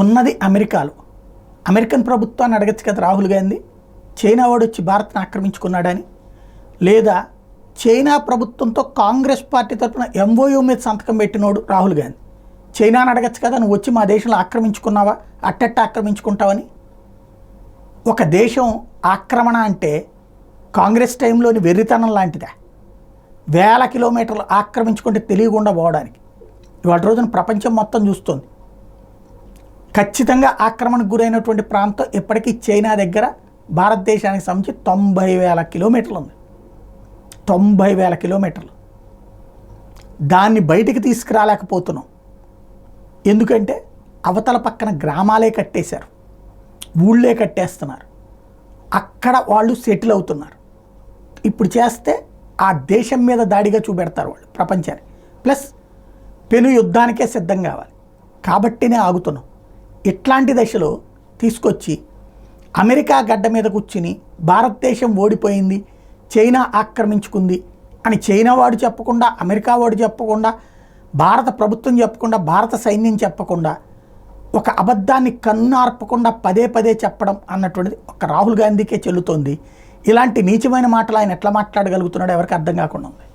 ఉన్నది అమెరికాలో. అమెరికన్ ప్రభుత్వాన్ని అడగచ్చు కదా రాహుల్ గాంధీ, చైనా వాడు వచ్చి భారత్ని ఆక్రమించుకున్నాడని, లేదా చైనా ప్రభుత్వంతో కాంగ్రెస్ పార్టీ తరఫున ఎంఓయూ మీద సంతకం పెట్టినోడు రాహుల్ గాంధీ. చైనాని అడగచ్చు కదా, నువ్వు వచ్చి మా దేశంలో ఆక్రమించుకున్నావా, అట్టట్ట ఆక్రమించుకుంటావని. ఒక దేశం ఆక్రమణ అంటే కాంగ్రెస్ టైంలోని వెర్రితనం లాంటిదా? వేల కిలోమీటర్లు ఆక్రమించుకుంటే తెలియకుండా పోవడానికి. ఇవాళ రోజున ప్రపంచం మొత్తం చూస్తుంది. ఖచ్చితంగా ఆక్రమణకు గురైనటువంటి ప్రాంతం ఇప్పటికీ చైనా దగ్గర భారతదేశానికి సంబంధించి 90,000 కిలోమీటర్లు ఉంది. 90,000 కిలోమీటర్లు. దాన్ని బయటికి తీసుకురాలేకపోతున్నాం. ఎందుకంటే అవతల పక్కన గ్రామాలే కట్టేశారు, ఊళ్ళే కట్టేస్తున్నారు, అక్కడ వాళ్ళు సెటిల్ అవుతున్నారు. ఇప్పుడు చేస్తే ఆ దేశం మీద దాడిగా చూపెడతారు వాళ్ళు ప్రపంచాన్ని. ప్లస్ పెను యుద్ధానికే సిద్ధం కావాలి. కాబట్టినే ఆగుతున్నాం. ఇట్లాంటి దశలో తీసుకొచ్చి అమెరికా గడ్డ మీద కూర్చుని భారతదేశం ఓడిపోయింది, చైనా ఆక్రమించుకుంది అని చైనా వాడు చెప్పకుండా, అమెరికా వాడు చెప్పకుండా, భారత ప్రభుత్వం చెప్పకుండా, భారత సైన్యం చెప్పకుండా, ఒక అబద్ధాన్ని కన్నార్పకుండా పదే పదే చెప్పడం అన్నటువంటిది ఒక రాహుల్ గాంధీకే చెల్లుతోంది. ఇలాంటి నీచమైన మాటలు ఆయన ఎట్లా మాట్లాడగలుగుతున్నాడో ఎవరికి అర్థం కాకుండా ఉంది.